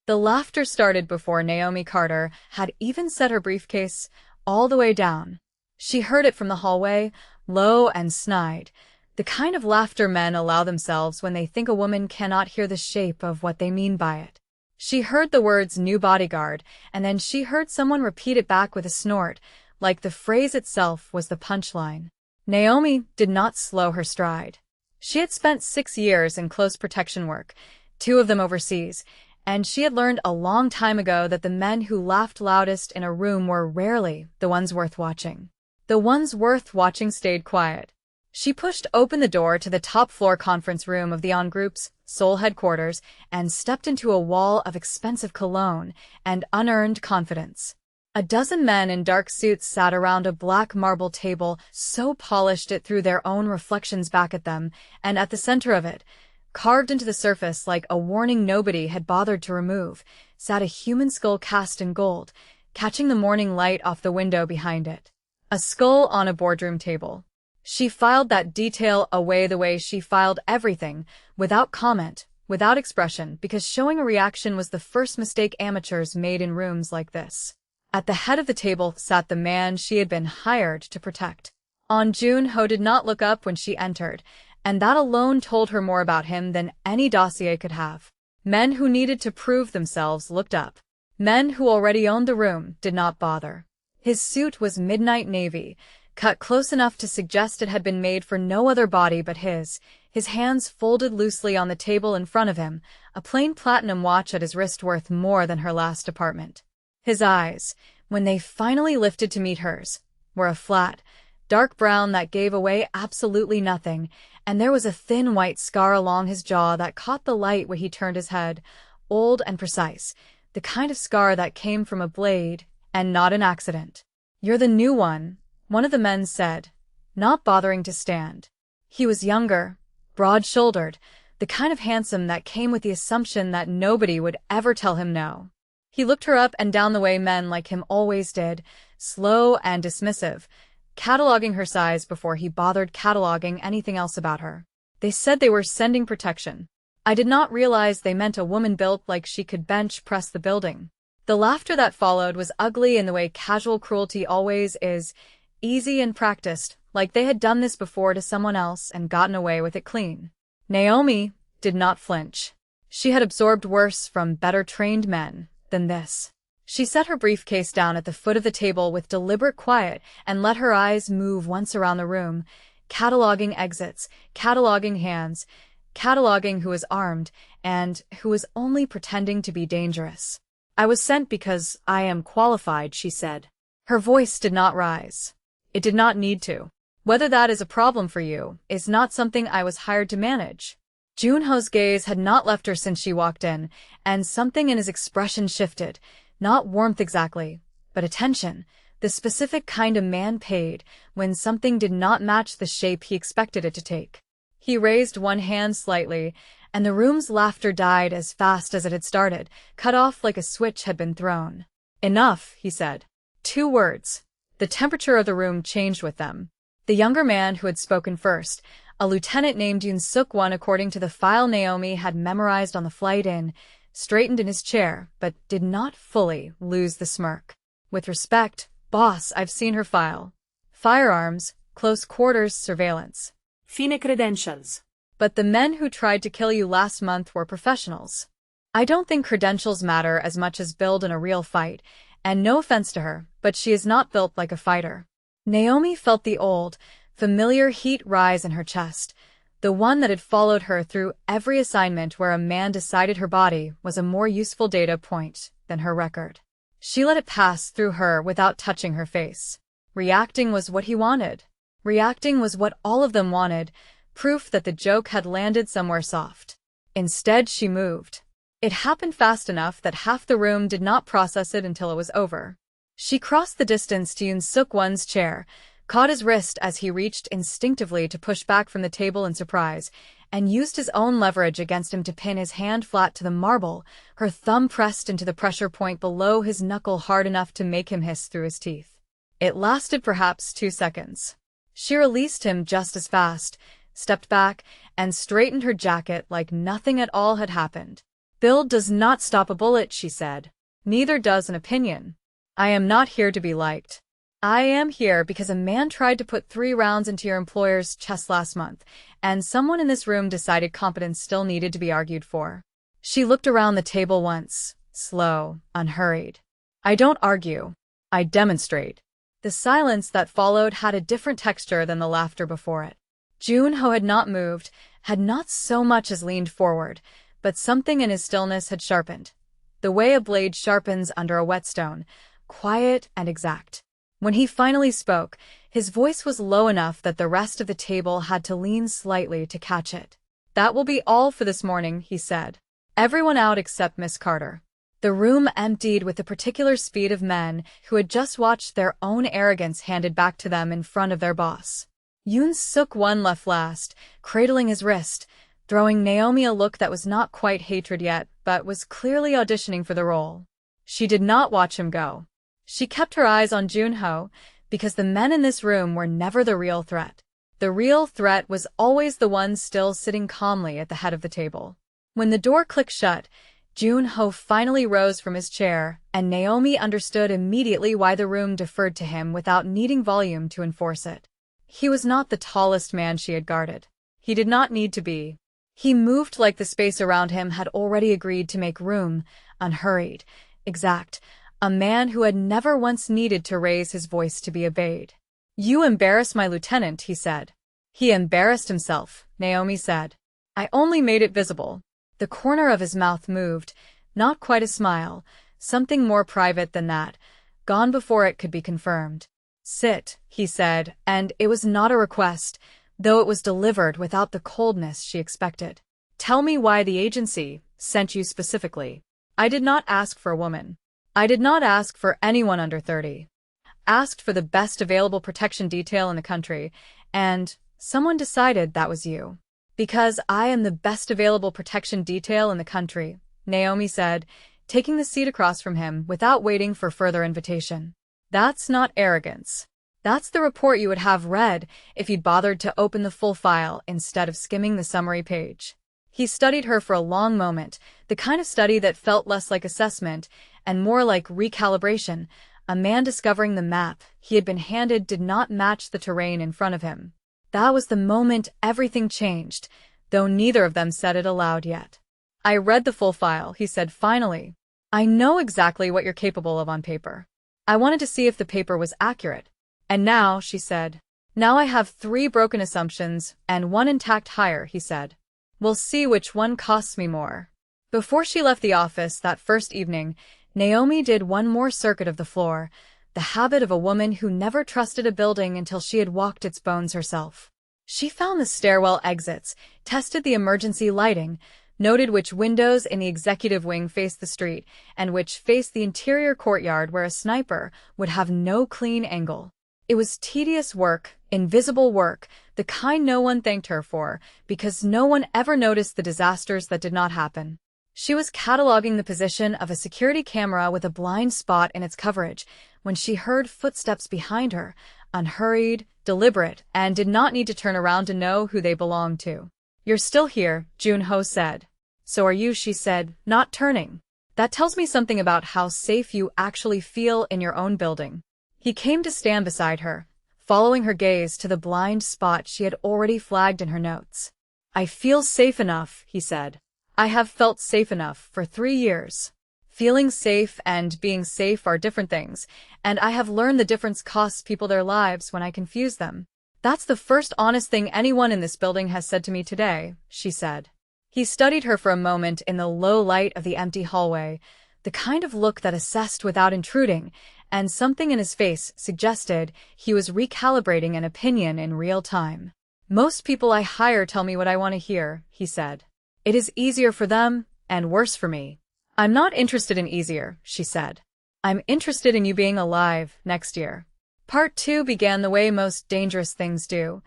The laughter started before Naomi Carter had even set her briefcase all the way down. She heard it from the hallway, low and snide, the kind of laughter men allow themselves when they think a woman cannot hear the shape of what they mean by it. She heard the words "new bodyguard," and then she heard someone repeat it back with a snort, like the phrase itself was the punchline. Naomi did not slow her stride. She had spent 6 years in close protection work, 2 of them overseas, and she had learned a long time ago that the men who laughed loudest in a room were rarely the ones worth watching. The ones worth watching stayed quiet. She pushed open the door to the top-floor conference room of the On Group's Seoul headquarters and stepped into a wall of expensive cologne and unearned confidence. A dozen men in dark suits sat around a black marble table so polished it threw their own reflections back at them, and at the center of it, carved into the surface like a warning nobody had bothered to remove, sat a human skull cast in gold, catching the morning light off the window behind it. A skull on a boardroom table. She filed that detail away the way she filed everything, without comment, without expression, because showing a reaction was the first mistake amateurs made in rooms like this. At the head of the table sat the man she had been hired to protect. On Jun-ho did not look up when she entered, and that alone told her more about him than any dossier could have. Men who needed to prove themselves looked up. Men who already owned the room did not bother. His suit was midnight navy, cut close enough to suggest it had been made for no other body but his hands folded loosely on the table in front of him, a plain platinum watch at his wrist worth more than her last apartment. His eyes, when they finally lifted to meet hers, were a flat, dark brown that gave away absolutely nothing, and there was a thin white scar along his jaw that caught the light when he turned his head, old and precise, the kind of scar that came from a blade, and not an accident. "You're the new one," one of the men said, not bothering to stand. He was younger, broad-shouldered, the kind of handsome that came with the assumption that nobody would ever tell him no. He looked her up and down the way men like him always did, slow and dismissive, cataloging her size before he bothered cataloging anything else about her. They said they were sending protection. I did not realize they meant a woman built like she could bench press the building. The laughter that followed was ugly in the way casual cruelty always is, easy and practiced, like they had done this before to someone else and gotten away with it clean. Naomi did not flinch. She had absorbed worse from better-trained men than this. She set her briefcase down at the foot of the table with deliberate quiet and let her eyes move once around the room, cataloging exits, cataloging hands, cataloging who was armed and who was only pretending to be dangerous. "I was sent because I am qualified," she said. Her voice did not rise. It did not need to. "Whether that is a problem for you is not something I was hired to manage." Jun-ho's gaze had not left her since she walked in, and something in his expression shifted, not warmth exactly, but attention, the specific kind a man paid when something did not match the shape he expected it to take. He raised one hand slightly, and the room's laughter died as fast as it had started, cut off like a switch had been thrown. "Enough," he said. 2 words. The temperature of the room changed with them. The younger man who had spoken first, a lieutenant named Yoon-suk-won according to the file Naomi had memorized on the flight in, straightened in his chair, but did not fully lose the smirk. "With respect, boss, I've seen her file. Firearms, close quarters surveillance. Fine credentials. But the men who tried to kill you last month were professionals. I don't think credentials matter as much as build in a real fight, and no offense to her, but she is not built like a fighter." Naomi felt the old, familiar heat rise in her chest, the one that had followed her through every assignment where a man decided her body was a more useful data point than her record. She let it pass through her without touching her face. Reacting was what he wanted. Reacting was what all of them wanted, proof that the joke had landed somewhere soft. Instead, she moved. It happened fast enough that half the room did not process it until it was over. She crossed the distance to Yoon-suk-won's chair, caught his wrist as he reached instinctively to push back from the table in surprise, and used his own leverage against him to pin his hand flat to the marble, her thumb pressed into the pressure point below his knuckle hard enough to make him hiss through his teeth. It lasted perhaps 2 seconds. She released him just as fast, stepped back, and straightened her jacket like nothing at all had happened. Build does not stop a bullet, she said. Neither does an opinion. I am not here to be liked. I am here because a man tried to put 3 rounds into your employer's chest last month, and someone in this room decided competence still needed to be argued for. She looked around the table once, slow, unhurried. I don't argue. I demonstrate. The silence that followed had a different texture than the laughter before it. Jun-ho had not moved, had not so much as leaned forward, but something in his stillness had sharpened. The way a blade sharpens under a whetstone, quiet and exact. When he finally spoke, his voice was low enough that the rest of the table had to lean slightly to catch it. That will be all for this morning, he said. Everyone out except Miss Carter. The room emptied with the particular speed of men who had just watched their own arrogance handed back to them in front of their boss. Yoon Suk-won left last, cradling his wrist, throwing Naomi a look that was not quite hatred yet, but was clearly auditioning for the role. She did not watch him go. She kept her eyes on Jun-ho, because the men in this room were never the real threat. The real threat was always the one still sitting calmly at the head of the table. When the door clicked shut, Jun-ho finally rose from his chair, and Naomi understood immediately why the room deferred to him without needing volume to enforce it. He was not the tallest man she had guarded. He did not need to be. He moved like the space around him had already agreed to make room, unhurried, exact, a man who had never once needed to raise his voice to be obeyed. You embarrass my lieutenant, he said. He embarrassed himself, Naomi said. I only made it visible. The corner of his mouth moved, not quite a smile, something more private than that, gone before it could be confirmed. Sit, he said, and it was not a request, though it was delivered without the coldness she expected. Tell me why the agency sent you specifically. I did not ask for a woman. I did not ask for anyone under 30. Asked for the best available protection detail in the country, and someone decided that was you. Because I am the best available protection detail in the country, Naomi said, taking the seat across from him without waiting for further invitation. That's not arrogance. That's the report you would have read if you'd bothered to open the full file instead of skimming the summary page. He studied her for a long moment, the kind of study that felt less like assessment and more like recalibration. A man discovering the map he had been handed did not match the terrain in front of him. That was the moment everything changed, though neither of them said it aloud yet. I read the full file, he said finally. I know exactly what you're capable of on paper. I wanted to see if the paper was accurate. And now, she said. Now I have 3 broken assumptions and 1 intact hire, he said. We'll see which one costs me more. Before she left the office that first evening, Naomi did one more circuit of the floor, the habit of a woman who never trusted a building until she had walked its bones herself. She found the stairwell exits, tested the emergency lighting, noted which windows in the executive wing faced the street, and which faced the interior courtyard where a sniper would have no clean angle. It was tedious work, invisible work, the kind no one thanked her for, because no one ever noticed the disasters that did not happen. She was cataloging the position of a security camera with a blind spot in its coverage when she heard footsteps behind her, unhurried, deliberate, and did not need to turn around to know who they belonged to. You're still here, Jun-ho said. So are you, she said, not turning. That tells me something about how safe you actually feel in your own building. He came to stand beside her, following her gaze to the blind spot she had already flagged in her notes. I feel safe enough, he said. I have felt safe enough for 3 years. Feeling safe and being safe are different things, and I have learned the difference costs people their lives when I confuse them. That's the first honest thing anyone in this building has said to me today, she said. He studied her for a moment in the low light of the empty hallway, the kind of look that assessed without intruding, and something in his face suggested he was recalibrating an opinion in real time. Most people I hire tell me what I want to hear, he said. It is easier for them, and worse for me. I'm not interested in easier, she said. I'm interested in you being alive next year. Part 2 began the way most dangerous things do,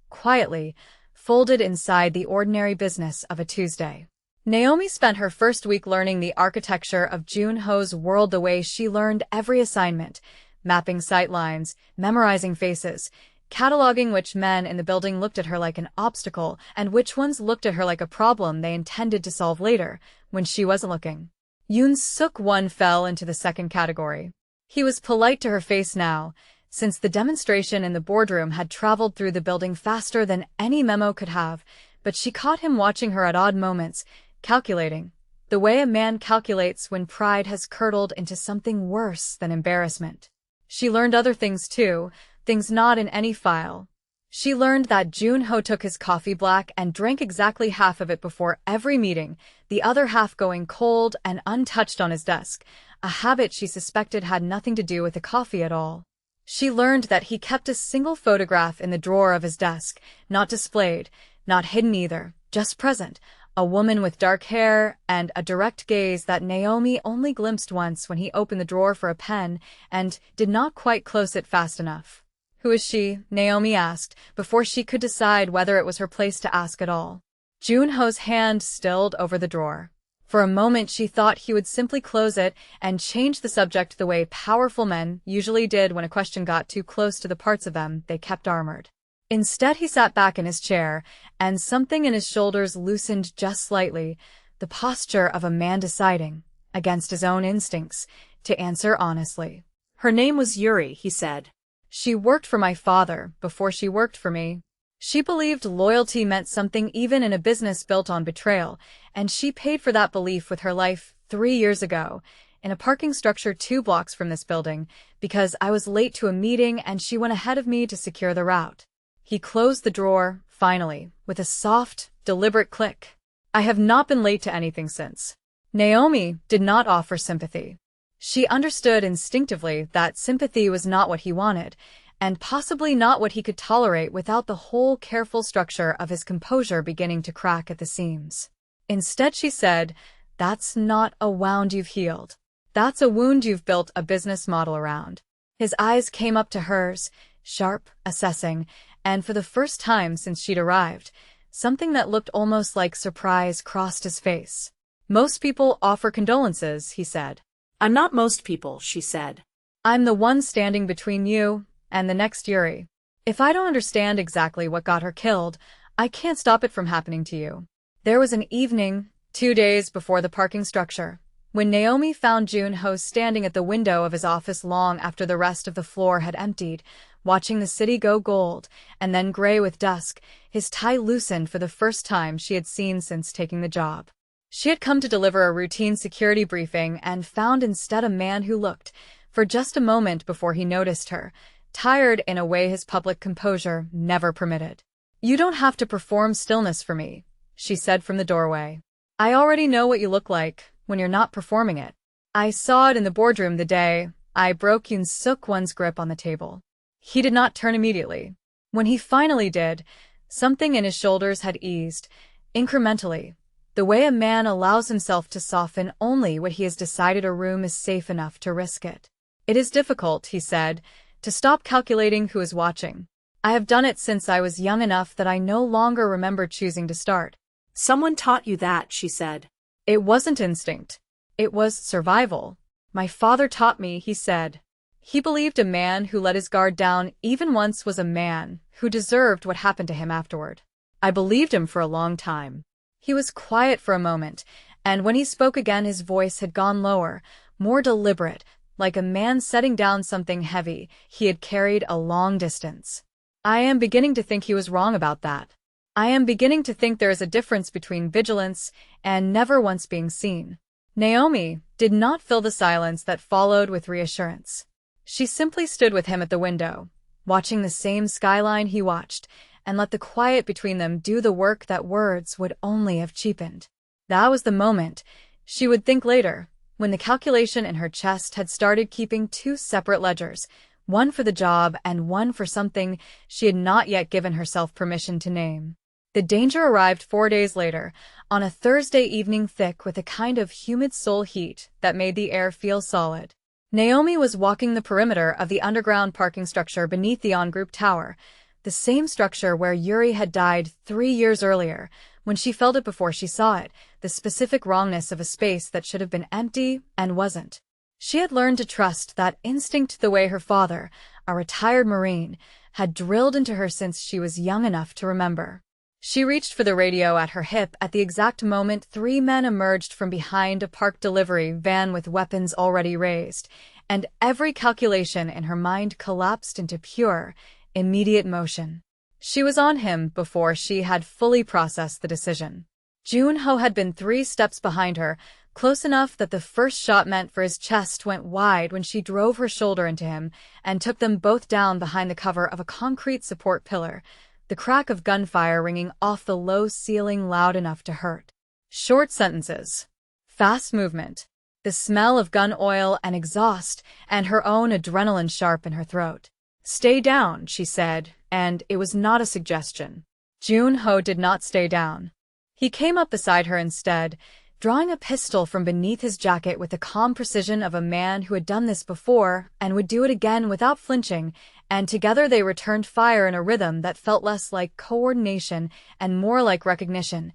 quietly, folded inside the ordinary business of a Tuesday. Naomi spent her first week learning the architecture of Jun-ho's world the way she learned every assignment, mapping sightlines, memorizing faces, cataloging which men in the building looked at her like an obstacle and which ones looked at her like a problem they intended to solve later, when she wasn't looking. Yoon Suk-won fell into the second category. He was polite to her face now, since the demonstration in the boardroom had traveled through the building faster than any memo could have, but she caught him watching her at odd moments, calculating, the way a man calculates when pride has curdled into something worse than embarrassment. She learned other things too, things not in any file. She learned that Jun-ho took his coffee black and drank exactly half of it before every meeting, the other half going cold and untouched on his desk, a habit she suspected had nothing to do with the coffee at all. She learned that he kept a single photograph in the drawer of his desk, not displayed, not hidden either, just present, a woman with dark hair and a direct gaze that Naomi only glimpsed once when he opened the drawer for a pen and did not quite close it fast enough. Who is she? Naomi asked, before she could decide whether it was her place to ask at all. Jun-ho's hand stilled over the drawer. For a moment she thought he would simply close it and change the subject the way powerful men usually did when a question got too close to the parts of them they kept armored. Instead he sat back in his chair, and something in his shoulders loosened just slightly, the posture of a man deciding, against his own instincts, to answer honestly. Her name was Yuri, he said. She worked for my father before she worked for me. She believed loyalty meant something even in a business built on betrayal, and she paid for that belief with her life 3 years ago, in a parking structure 2 blocks from this building, because I was late to a meeting and she went ahead of me to secure the route. He closed the drawer, finally, with a soft, deliberate click. I have not been late to anything since. Naomi did not offer sympathy. She understood instinctively that sympathy was not what he wanted, and possibly not what he could tolerate without the whole careful structure of his composure beginning to crack at the seams. Instead she said, "That's not a wound you've healed. That's a wound you've built a business model around." His eyes came up to hers, sharp, assessing, and for the first time since she'd arrived, something that looked almost like surprise crossed his face. "Most people offer condolences," he said. I'm not most people, she said. I'm the one standing between you and the next Yuri. If I don't understand exactly what got her killed, I can't stop it from happening to you. There was an evening, 2 days before the parking structure, when Naomi found Jun-ho standing at the window of his office long after the rest of the floor had emptied, watching the city go gold and then gray with dusk, his tie loosened for the first time she had seen since taking the job. She had come to deliver a routine security briefing and found instead a man who looked, for just a moment before he noticed her, tired in a way his public composure never permitted. "You don't have to perform stillness for me," she said from the doorway. "I already know what you look like when you're not performing it. I saw it in the boardroom the day I broke Yoon Suk-won's grip on the table." He did not turn immediately. When he finally did, something in his shoulders had eased, incrementally, the way a man allows himself to soften only when he has decided a room is safe enough to risk it. "It is difficult," he said, "to stop calculating who is watching. I have done it since I was young enough that I no longer remember choosing to start." Someone taught you that, she said. "It wasn't instinct. It was survival. My father taught me," he said. He believed a man who let his guard down even once was a man who deserved what happened to him afterward. I believed him for a long time. He was quiet for a moment, and when he spoke again his voice had gone lower, more deliberate, like a man setting down something heavy he had carried a long distance. "I am beginning to think he was wrong about that. I am beginning to think there is a difference between vigilance and never once being seen." Naomi did not fill the silence that followed with reassurance. She simply stood with him at the window, watching the same skyline he watched, and let the quiet between them do the work that words would only have cheapened. That was the moment, she would think later, when the calculation in her chest had started keeping 2 separate ledgers, one for the job and one for something she had not yet given herself permission to name. The danger arrived 4 days later, on a Thursday evening thick with a kind of humid soul heat that made the air feel solid. Naomi was walking the perimeter of the underground parking structure beneath the on-group tower, the same structure where Yuri had died 3 years earlier, when she felt it before she saw it, the specific wrongness of a space that should have been empty and wasn't. She had learned to trust that instinct the way her father, a retired Marine, had drilled into her since she was young enough to remember. She reached for the radio at her hip at the exact moment 3 men emerged from behind a parked delivery van with weapons already raised, and every calculation in her mind collapsed into pure, immediate motion. She was on him before she had fully processed the decision. Jun-ho had been 3 steps behind her, close enough that the first shot meant for his chest went wide when she drove her shoulder into him and took them both down behind the cover of a concrete support pillar, the crack of gunfire ringing off the low ceiling loud enough to hurt. Short sentences. Fast movement. The smell of gun oil and exhaust, and her own adrenaline sharp in her throat. "Stay down," she said, and it was not a suggestion. Jun-ho did not stay down. He came up beside her instead, drawing a pistol from beneath his jacket with the calm precision of a man who had done this before and would do it again without flinching, and together they returned fire in a rhythm that felt less like coordination and more like recognition.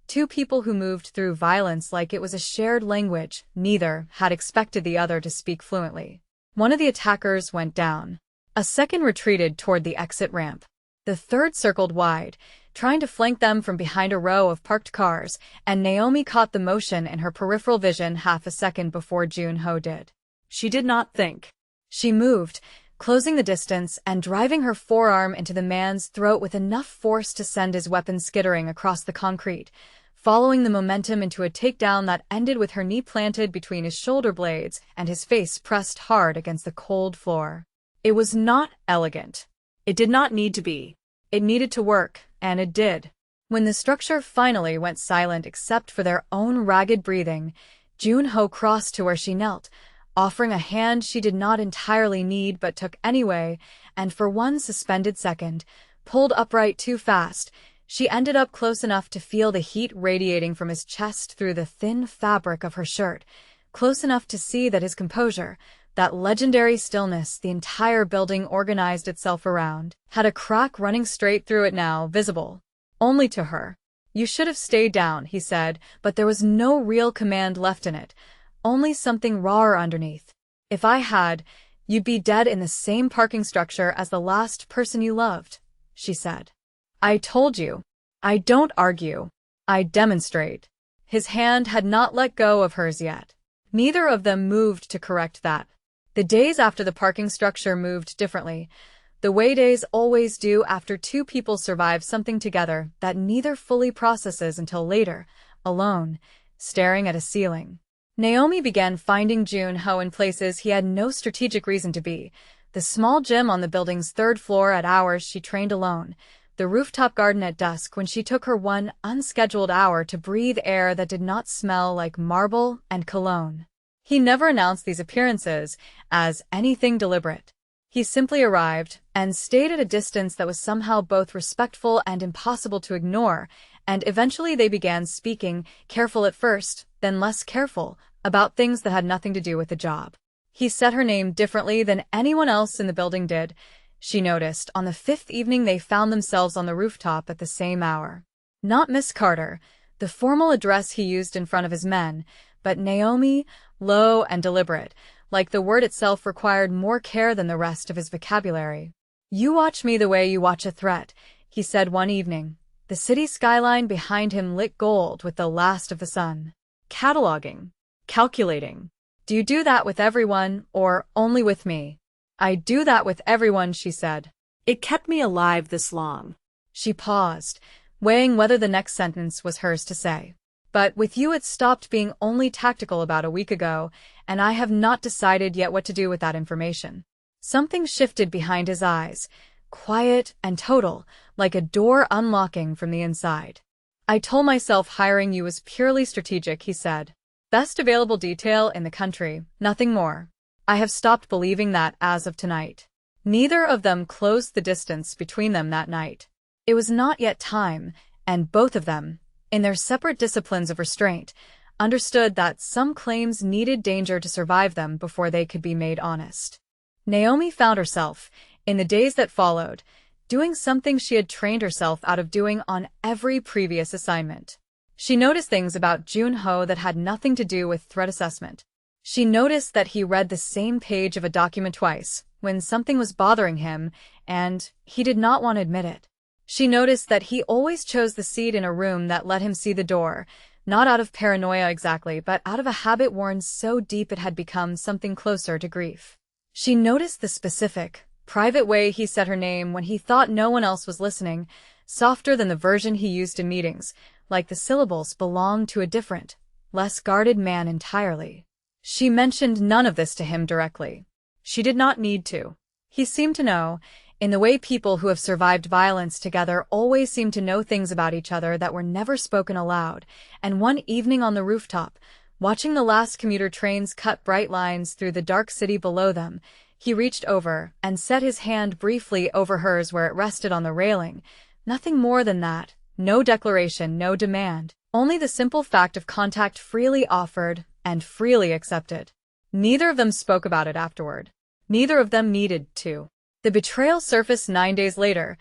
2 people who moved through violence like it was a shared language. Neither had expected the other to speak fluently. One of the attackers went down. A second retreated toward the exit ramp. The third circled wide, trying to flank them from behind a row of parked cars, and Naomi caught the motion in her peripheral vision half a second before Jun-ho did. She did not think. She moved, closing the distance and driving her forearm into the man's throat with enough force to send his weapon skittering across the concrete, following the momentum into a takedown that ended with her knee planted between his shoulder blades and his face pressed hard against the cold floor. It was not elegant. It did not need to be. It needed to work, and it did. When the structure finally went silent except for their own ragged breathing, Jun-ho crossed to where she knelt, offering a hand she did not entirely need but took anyway, and for one suspended second, pulled upright too fast, she ended up close enough to feel the heat radiating from his chest through the thin fabric of her shirt, close enough to see that his composure, that legendary stillness the entire building organized itself around, had a crack running straight through it now, visible only to her. "You should have stayed down," he said, but there was no real command left in it, only something rawer underneath. "If I had, you'd be dead in the same parking structure as the last person you loved," she said. "I told you. I don't argue. I demonstrate." His hand had not let go of hers yet. Neither of them moved to correct that. The days after the parking structure moved differently, the way days always do after 2 people survive something together that neither fully processes until later, alone, staring at a ceiling. Naomi began finding Jun-ho in places he had no strategic reason to be: the small gym on the building's 3rd floor at hours she trained alone, the rooftop garden at dusk when she took her one unscheduled hour to breathe air that did not smell like marble and cologne. He never announced these appearances as anything deliberate. He simply arrived and stayed at a distance that was somehow both respectful and impossible to ignore, and eventually they began speaking, careful at first, then less careful, about things that had nothing to do with the job. He said her name differently than anyone else in the building did, she noticed, on the 5th evening they found themselves on the rooftop at the same hour. Not Miss Carter, the formal address he used in front of his men, but Naomi, low and deliberate, like the word itself required more care than the rest of his vocabulary. "You watch me the way you watch a threat," he said one evening. The city skyline behind him lit gold with the last of the sun. "Cataloging. Calculating. Do you do that with everyone, or only with me?" "I do that with everyone," she said. "It kept me alive this long." She paused, weighing whether the next sentence was hers to say. "But with you it stopped being only tactical about a week ago, and I have not decided yet what to do with that information." Something shifted behind his eyes, quiet and total, like a door unlocking from the inside. "I told myself hiring you was purely strategic," he said. "Best available detail in the country, nothing more. I have stopped believing that as of tonight." Neither of them closed the distance between them that night. It was not yet time, and both of them, in their separate disciplines of restraint, understood that some claims needed danger to survive them before they could be made honest. Naomi found herself, in the days that followed, doing something she had trained herself out of doing on every previous assignment. She noticed things about Jun-ho that had nothing to do with threat assessment. She noticed that he read the same page of a document twice, when something was bothering him, and he did not want to admit it. She noticed that he always chose the seat in a room that let him see the door, not out of paranoia exactly, but out of a habit worn so deep it had become something closer to grief. She noticed the specific, private way he said her name when he thought no one else was listening, softer than the version he used in meetings, like the syllables belonged to a different, less guarded man entirely. She mentioned none of this to him directly. She did not need to. He seemed to know, in the way people who have survived violence together always seem to know things about each other that were never spoken aloud, and one evening on the rooftop, watching the last commuter trains cut bright lines through the dark city below them, he reached over and set his hand briefly over hers where it rested on the railing. Nothing more than that, no declaration, no demand, only the simple fact of contact freely offered and freely accepted. Neither of them spoke about it afterward. Neither of them needed to. The betrayal surfaced 9 days later.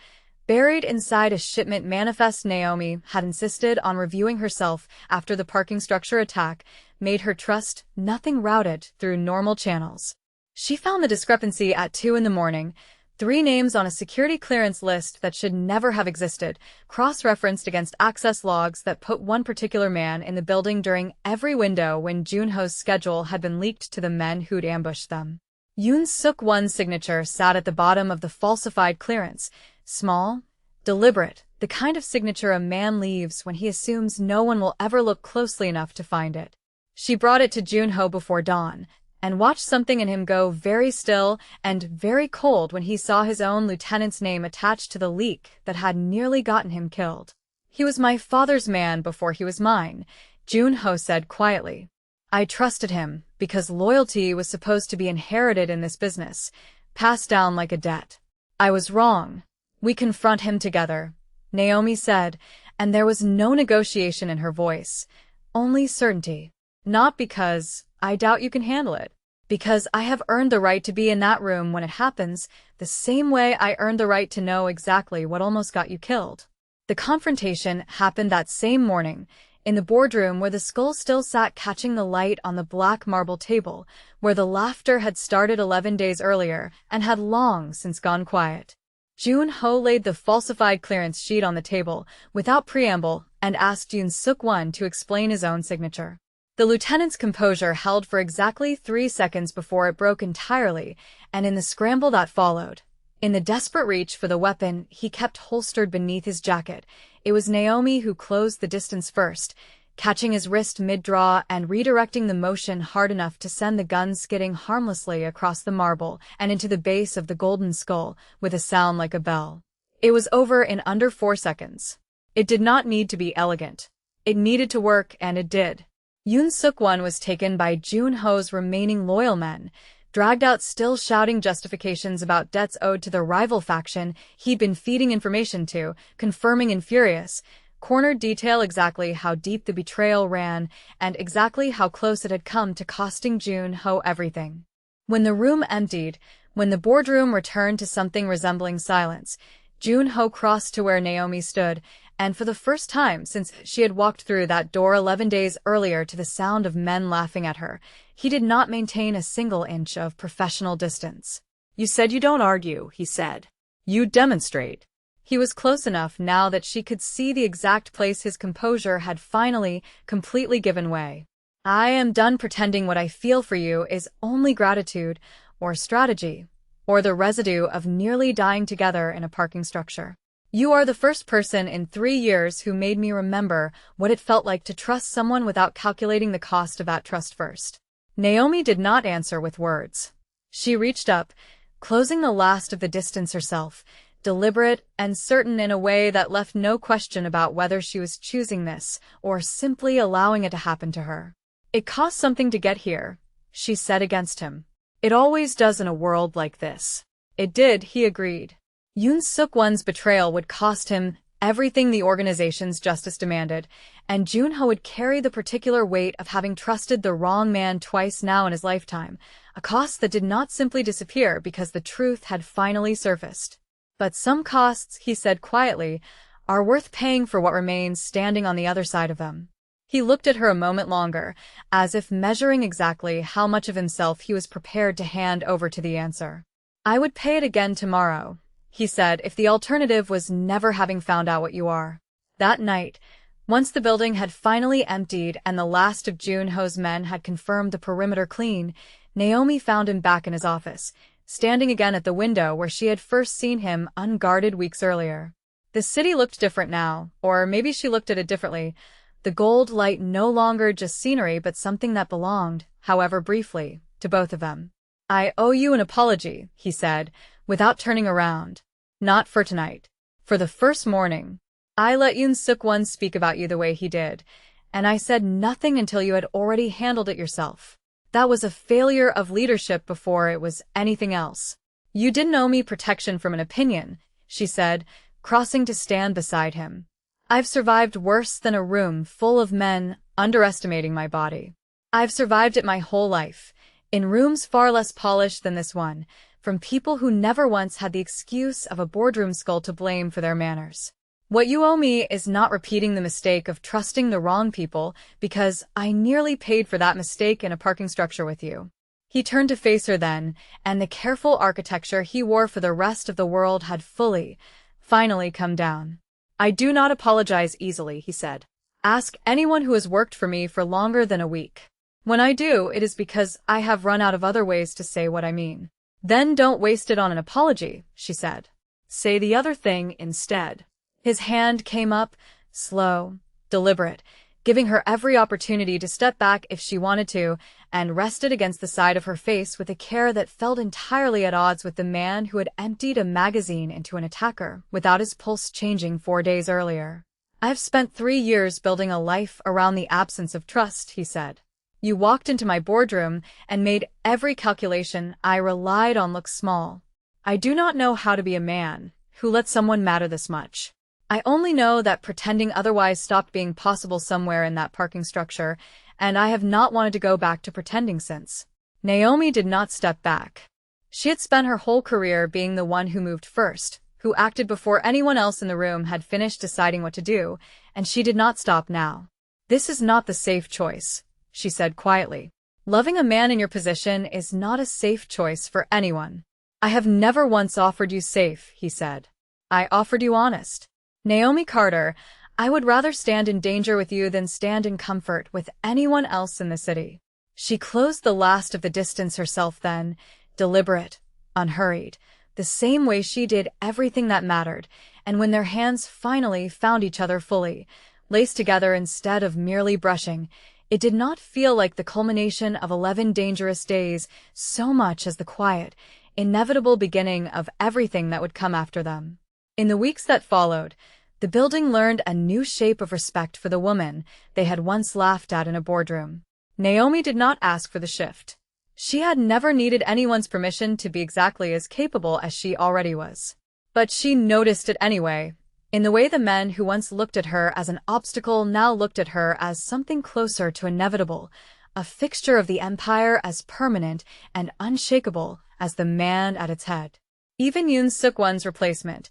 Buried inside a shipment manifest, Naomi had insisted on reviewing herself after the parking structure attack made her trust nothing routed through normal channels. She found the discrepancy at 2 in the morning, 3 names on a security clearance list that should never have existed, cross-referenced against access logs that put one particular man in the building during every window when Junho's schedule had been leaked to the men who'd ambushed them. Yoon Suk-won's signature sat at the bottom of the falsified clearance, small, deliberate, the kind of signature a man leaves when he assumes no one will ever look closely enough to find it. She brought it to Junho before dawn, and watched something in him go very still and very cold when he saw his own lieutenant's name attached to the leak that had nearly gotten him killed. "He was my father's man before he was mine," Junho said quietly. "I trusted him, because loyalty was supposed to be inherited in this business, passed down like a debt. I was wrong. We confront him together," Naomi said, and there was no negotiation in her voice, only certainty. "Not because I doubt you can handle it. Because I have earned the right to be in that room when it happens, the same way I earned the right to know exactly what almost got you killed." The confrontation happened that same morning, in the boardroom where the skull still sat catching the light on the black marble table, where the laughter had started 11 days earlier and had long since gone quiet. Junho laid the falsified clearance sheet on the table, without preamble, and asked Yoon Suk-won to explain his own signature. The lieutenant's composure held for exactly 3 seconds before it broke entirely, and in the scramble that followed, in the desperate reach for the weapon he kept holstered beneath his jacket, it was Naomi who closed the distance first, catching his wrist mid-draw and redirecting the motion hard enough to send the gun skidding harmlessly across the marble and into the base of the golden skull with a sound like a bell. It was over in under 4 seconds. It did not need to be elegant. It needed to work, and it did. Yoon Suk-won was taken by Junho's remaining loyal men, dragged out still shouting justifications about debts owed to the rival faction he'd been feeding information to, confirming in furious, cornered detail exactly how deep the betrayal ran and exactly how close it had come to costing Junho everything. When the room emptied, when the boardroom returned to something resembling silence, Junho crossed to where Naomi stood, and for the first time since she had walked through that door 11 days earlier to the sound of men laughing at her, he did not maintain a single inch of professional distance. "You said you don't argue," he said. "You demonstrate." He was close enough now that she could see the exact place his composure had finally, completely given way. "I am done pretending what I feel for you is only gratitude, or strategy, or the residue of nearly dying together in a parking structure. You are the first person in 3 years who made me remember what it felt like to trust someone without calculating the cost of that trust first." Naomi did not answer with words. She reached up, closing the last of the distance herself, deliberate and certain in a way that left no question about whether she was choosing this or simply allowing it to happen to her. "It costs something to get here," she said against him. "It always does in a world like this." "It did," he agreed. Yoon Suk-won's betrayal would cost him everything the organization's justice demanded, and Junho would carry the particular weight of having trusted the wrong man twice now in his lifetime, a cost that did not simply disappear because the truth had finally surfaced. "But some costs," he said quietly, "are worth paying for what remains standing on the other side of them." He looked at her a moment longer, as if measuring exactly how much of himself he was prepared to hand over to the answer. "I would pay it again tomorrow," he said, "if the alternative was never having found out what you are." That night, once the building had finally emptied and the last of Junho's men had confirmed the perimeter clean, Naomi found him back in his office, standing again at the window where she had first seen him unguarded weeks earlier. The city looked different now, or maybe she looked at it differently. The gold light no longer just scenery but something that belonged, however briefly, to both of them. "I owe you an apology," he said, without turning around. "Not for tonight. For the first morning. I let Yoon Suk-won speak about you the way he did, and I said nothing until you had already handled it yourself. That was a failure of leadership before it was anything else. You didn't owe me protection from an opinion," she said, crossing to stand beside him. "I've survived worse than a room full of men underestimating my body. I've survived it my whole life, in rooms far less polished than this one, from people who never once had the excuse of a boardroom skull to blame for their manners. What you owe me is not repeating the mistake of trusting the wrong people, because I nearly paid for that mistake in a parking structure with you." He turned to face her then, and the careful architecture he wore for the rest of the world had finally come down. "I do not apologize easily," he said. "Ask anyone who has worked for me for longer than a week. When I do, it is because I have run out of other ways to say what I mean." "Then don't waste it on an apology," she said. "Say the other thing instead." His hand came up, slow, deliberate, giving her every opportunity to step back if she wanted to, and rested against the side of her face with a care that felt entirely at odds with the man who had emptied a magazine into an attacker without his pulse changing 4 days earlier. "I've spent 3 years building a life around the absence of trust," he said. "You walked into my boardroom and made every calculation I relied on look small. I do not know how to be a man who lets someone matter this much. I only know that pretending otherwise stopped being possible somewhere in that parking structure, and I have not wanted to go back to pretending since." Naomi did not step back. She had spent her whole career being the one who moved first, who acted before anyone else in the room had finished deciding what to do, and she did not stop now. "This is not the safe choice," she said quietly. "Loving a man in your position is not a safe choice for anyone." "I have never once offered you safe," he said. "I offered you honest. Naomi Carter, I would rather stand in danger with you than stand in comfort with anyone else in the city." She closed the last of the distance herself then, deliberate, unhurried, the same way she did everything that mattered, and when their hands finally found each other fully, laced together instead of merely brushing, it did not feel like the culmination of 11 dangerous days so much as the quiet, inevitable beginning of everything that would come after them. In the weeks that followed, the building learned a new shape of respect for the woman they had once laughed at in a boardroom. Naomi did not ask for the shift. She had never needed anyone's permission to be exactly as capable as she already was. But she noticed it anyway, in the way the men who once looked at her as an obstacle now looked at her as something closer to inevitable, a fixture of the empire as permanent and unshakable as the man at its head. Even Yoon Suk-won's replacement,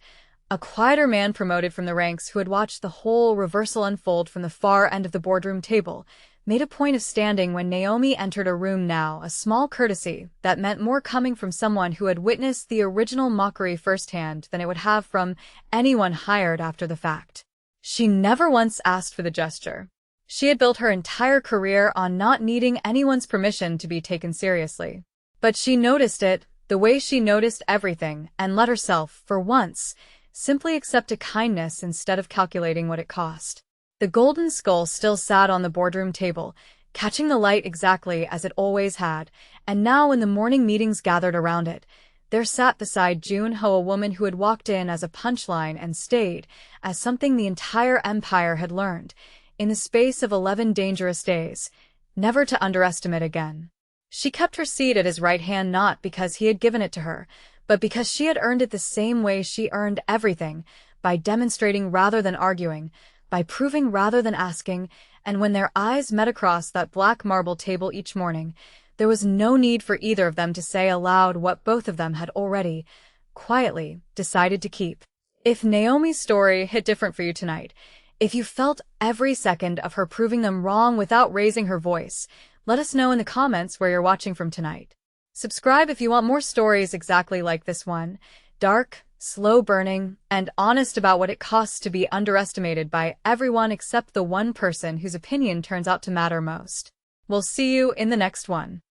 a quieter man promoted from the ranks who had watched the whole reversal unfold from the far end of the boardroom table, made a point of standing when Naomi entered a room now, a small courtesy that meant more coming from someone who had witnessed the original mockery firsthand than it would have from anyone hired after the fact. She never once asked for the gesture. She had built her entire career on not needing anyone's permission to be taken seriously. But she noticed it, the way she noticed everything, and let herself, for once, simply accept a kindness instead of calculating what it cost. The golden skull still sat on the boardroom table, catching the light exactly as it always had, and now when the morning meetings gathered around it, there sat beside Junho a woman who had walked in as a punchline and stayed as something the entire empire had learned, in the space of 11 dangerous days, never to underestimate again. She kept her seat at his right hand not because he had given it to her, but because she had earned it the same way she earned everything, by demonstrating rather than arguing, by proving rather than asking, and when their eyes met across that black marble table each morning, there was no need for either of them to say aloud what both of them had already, quietly, decided to keep. If Naomi's story hit different for you tonight, If you felt every second of her proving them wrong without raising her voice, let us know in the comments where you're watching from tonight. Subscribe if you want more stories exactly like this one. Dark, slow-burning, and honest about what it costs to be underestimated by everyone except the one person whose opinion turns out to matter most. We'll see you in the next one.